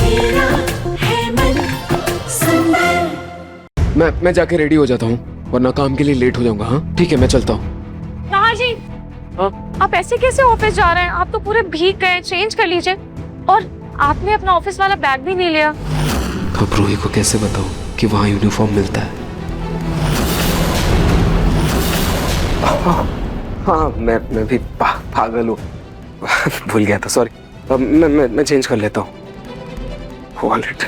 मेरा है मन सुंदर। मैं जाके रेडी हो जाता हूँ, वरना काम के लिए लेट हो जाऊंगा। हाँ ठीक है, मैं चलता हूँ। नहार जी, आप ऐसे कैसे ऑफिस जा रहे हैं? आप तो पूरे भीग गए, चेंज कर लीजिए। और आपने अपना ऑफिस वाला बैग भी नहीं लिया। अब रूही को कैसे बताऊं कि वहाँ यूनिफॉर्म मिलता है? हाँ मैं भी पागल हूँ, भूल गया था, सॉरी। अब मैं चेंज कर लेता हूँ। वॉलेट,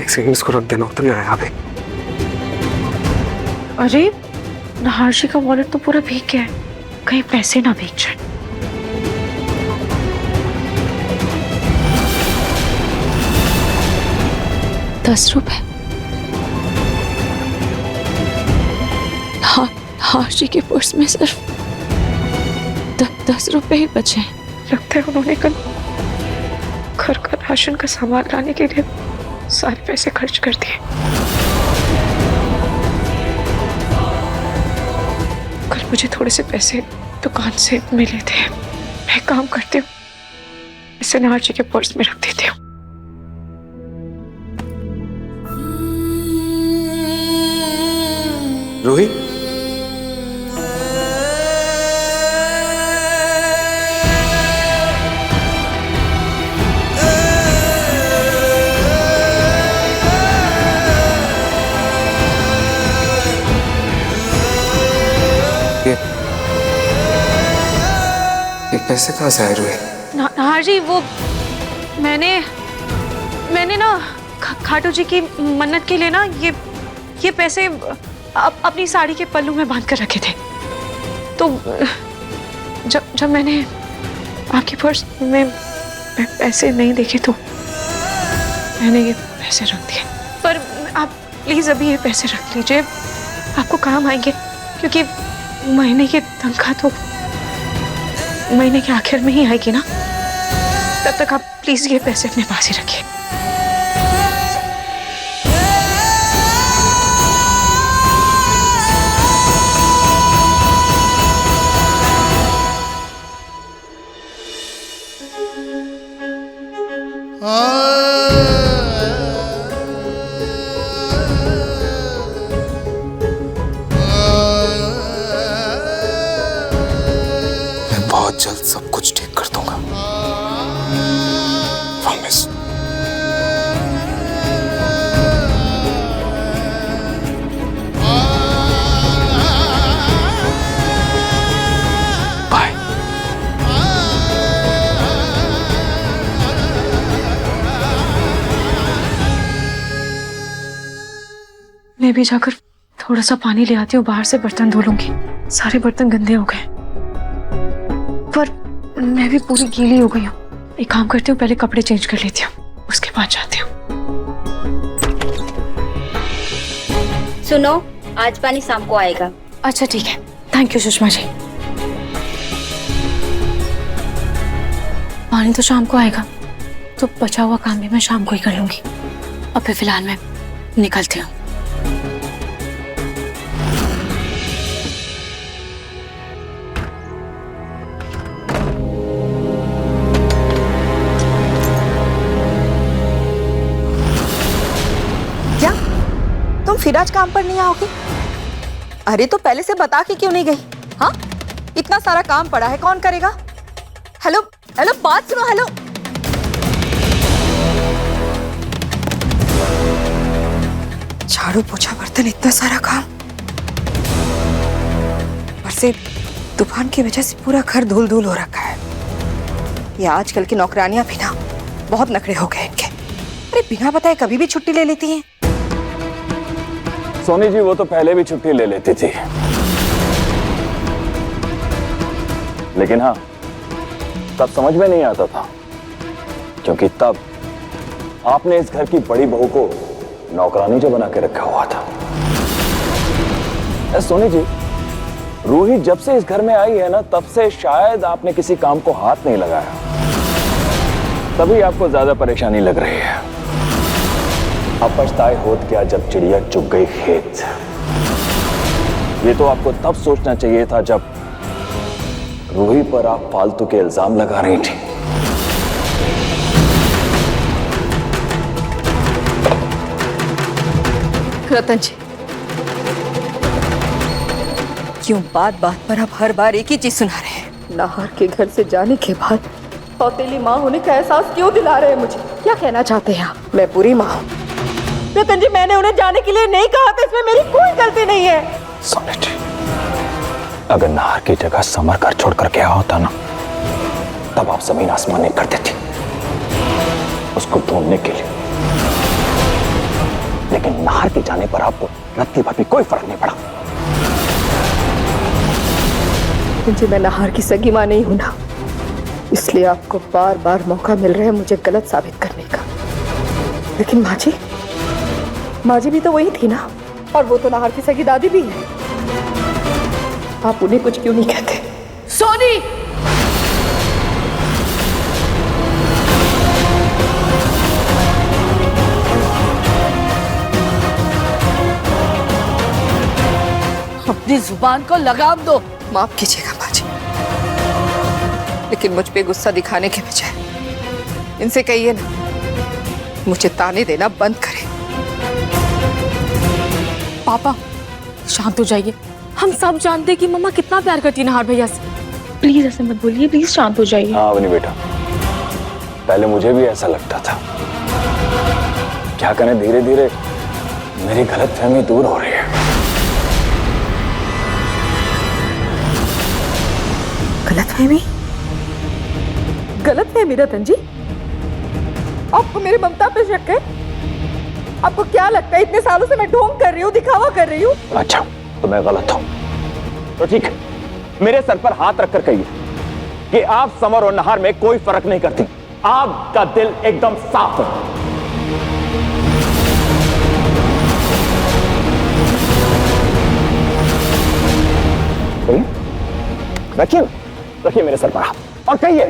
एक सेकंड, इसको रख देना, उतर नहीं आया अभी। अरे नहार जी का वॉलेट तो पूरा भीग गया है, कहीं पैसे ना भीग जाए। ₹10। नहार जी के पर्स में सिर्फ ₹10 ही बचे हैं। लगता है उन्होंने कल घर का राशन का सामान लाने के लिए सारे पैसे खर्च कर दिए। कल मुझे थोड़े से पैसे दुकान से मिले थे, मैं काम करती हूँ, इसे नहार जी के पर्स में रख देती हूँ। रूही, ये पैसे कहाँ से आए रूही? नहार जी, वो मैंने ना खाटू जी की मन्नत के लिए ना ये पैसे अपनी साड़ी के पल्लू में बांध कर रखे थे। तो जब मैंने आपके पर्स में पैसे नहीं देखे तो मैंने ये पैसे रख दिए। पर आप प्लीज अभी ये पैसे रख लीजिए, आपको काम आएंगे, क्योंकि महीने की तनख्वाह तो महीने के आखिर में ही आएगी ना। तब तक आप प्लीज ये पैसे अपने पास ही रखिए। मैं बहुत जल्द सब कुछ ठीक कर दूंगा, प्रॉमिस। बाय। मैं भी जाकर थोड़ा सा पानी ले आती हूँ, बाहर से बर्तन धो लूंगी, सारे बर्तन गंदे हो गए। पर मैं भी पूरी गीली हो गई हूँ। एक काम करती हूँ, पहले कपड़े चेंज कर लेती हूँ, उसके बाद जाती हूँ। सुनो, आज पानी शाम को आएगा। अच्छा ठीक है, थैंक यू सुषमा जी। पानी तो शाम को आएगा, तो बचा हुआ काम भी मैं शाम को ही कर लूंगी। अब फिर फिलहाल मैं निकलती हूँ। क्या तुम फिर आज काम पर नहीं आओगी? अरे तो पहले से बता के क्यों नहीं गई? हाँ, इतना सारा काम पड़ा है, कौन करेगा? हेलो हेलो, बात सुनो। हेलो, झाड़ू पोछा बर्तन, इतना सारा काम। ऊपर से तूफान की वजह से पूरा घर धूल धूल हो रखा है। ये आजकल की नौकरानियां भी ना बहुत नखरे हो गए इनके। अरे बिना बताए कभी भी छुट्टी ले लेती हैं। सोनी जी, वो तो पहले भी छुट्टी ले लेती थी, लेकिन हाँ, तब समझ में नहीं आता था, क्योंकि तब आपने इस घर की बड़ी बहू को नौकरानी जो बना के रखा हुआ था। सोनी जी, रूही जब से इस घर में आई है ना, तब से शायद आपने किसी काम को हाथ नहीं लगाया, तभी आपको ज्यादा परेशानी लग रही है। अब पछताए होत क्या जब चिड़िया चुग गई खेत। ये तो आपको तब सोचना चाहिए था जब रूही पर आप फालतू के इल्जाम लगा रही थी। रतन जी, क्यों बात बात पर आप हर बार एक ही चीज सुना रहे हैं? नाहर के घर से जाने के बाद सौतेली माँ होने का एहसास क्यों दिला रहे हैं मुझे? क्या कहना चाहते हैं आप? मैं बुरी माँ हूँ? रतन जी, मैंने उन्हें जाने के लिए नहीं कहा था, इसमें मेरी कोई गलती नहीं है। सोनी जी, अगर नाहर की जगह समर घर छोड़कर गया होता ना, तब आप जमीन आसमान नहीं कर देती उसको ढूंढने के लिए। लेकिन नाहर के जाने पर आपको रत्ती भर भी कोई फर्क नहीं पड़ा। जी, मैं नाहर की सगी माँ नहीं हूं ना, इसलिए आपको बार बार मौका मिल रहा है मुझे गलत साबित करने का। लेकिन माँ जी भी तो वही थी ना, और वो तो नाहर की सगी दादी भी है। आप उन्हें कुछ क्यों नहीं कहते? सोनी, अपनी जुबान को लगाम दो। माफ कीजिएगा माँ जी, लेकिन मुझ पे गुस्सा दिखाने के बजाय इनसे कहिए ना मुझे ताने देना बंद करें। पापा शांत हो जाइए, हम सब जानते हैं कि मम्मा कितना प्यार करती है नाहर भैया से। प्लीज ऐसे मत बोलिए, प्लीज शांत हो जाइए। हाँ अवनी बेटा, पहले मुझे भी ऐसा लगता था। क्या करें, धीरे धीरे मेरी गलतफहमी दूर हो रही है। गलतफहमी रतन जी? आपको मेरी ममता पे शक है? आपको क्या लगता है इतने सालों से मैं ढोंग कर रही हूँ, दिखावा कर रही हूँ? अच्छा, तो मैं गलत हूं तो ठीक है, मेरे सर पर हाथ रखकर कहिए कि आप समर और नाहर में कोई फर्क नहीं करती। आपका दिल एकदम साफ है। रखिए रखिए मेरे सर पर हाथ और कहिए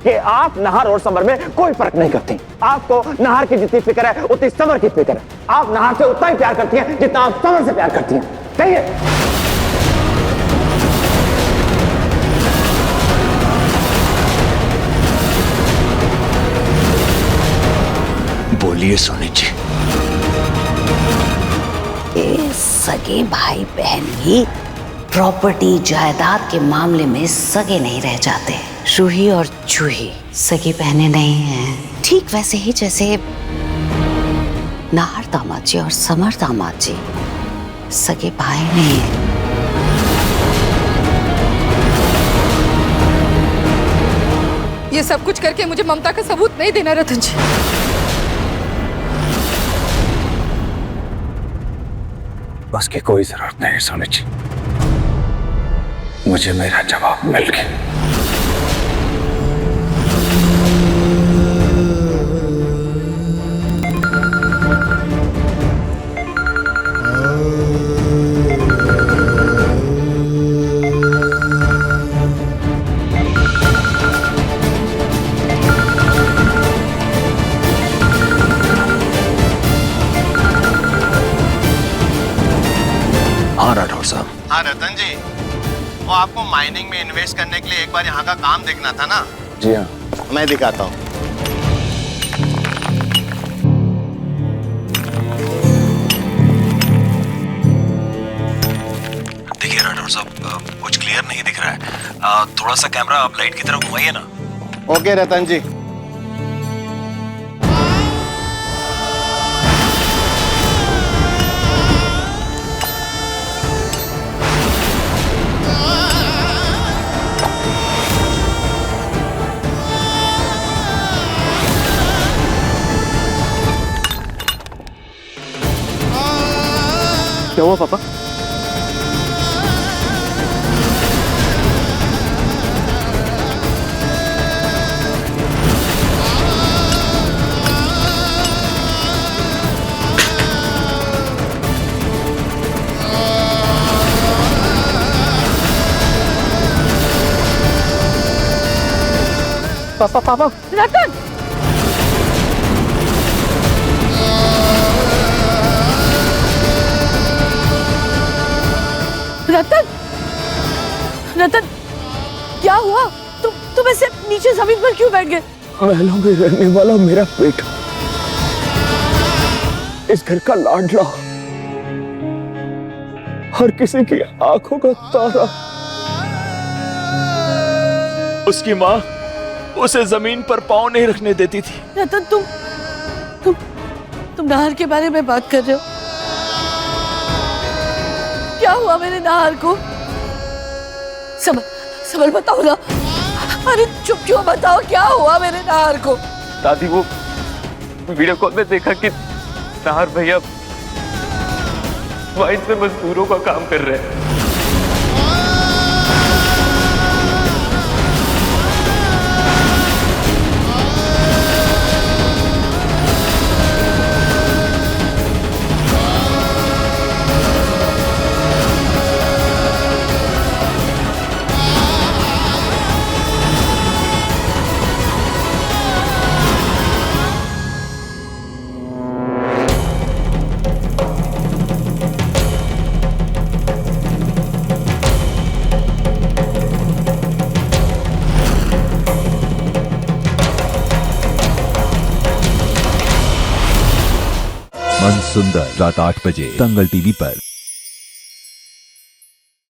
कि आप नाहर और समर में कोई फर्क नहीं करती। आपको नाहर की जितनी फिक्र है उतनी समर की फिक्र है। आप नाहर से उतना ही प्यार करती हैं जितना आप समर से प्यार करती हैं। कहिए। बोलिए सोनी जी। ये सगे भाई बहन ही प्रॉपर्टी जायदाद के मामले में सगे नहीं रह जाते। रूही और जूही सगी बहनें नहीं हैं, ठीक वैसे ही जैसे नाहर दामाद जी और समर दामाद जी सगे भाई नहीं हैं। ये सब कुछ करके मुझे ममता का सबूत नहीं देना रतन जी। उसकी कोई जरूरत नहीं सोनी जी, मुझे मेरा जवाब मिल गया। हाँ राठौर साहब। हाँ रतन जी, वो आपको माइनिंग में इन्वेस्ट करने के लिए एक बार यहाँ का काम देखना था ना? जी हाँ, मैं दिखाता हूँ। देखिए राठौर साहब, कुछ क्लियर नहीं दिख रहा है। थोड़ा सा कैमरा आप लाइट की तरफ घुमाइए ना। ओके रतन जी। क्या हुआ पापा? पापा रतन! रतन, रतन, क्या हुआ? तुम ऐसे नीचे जमीन पर क्यों बैठ गए? महलों में रहने वाला मेरा बेटा, इस घर का लाडला, हर किसी की आंखों का तारा। उसकी माँ उसे जमीन पर पांव नहीं रखने देती थी। रतन, तुम नाहर के बारे में बात कर रहे हो? क्या हुआ मेरे नाहर को? समर बताओ ना। अरे चुप क्यों, बताओ क्या हुआ मेरे नाहर को? दादी, वो वीडियो कॉल में देखा कि नाहर भैया वाइन्स में मजदूरों का काम कर रहे हैं। मन सुंदर रात 8 बजे दंगल टीवी पर।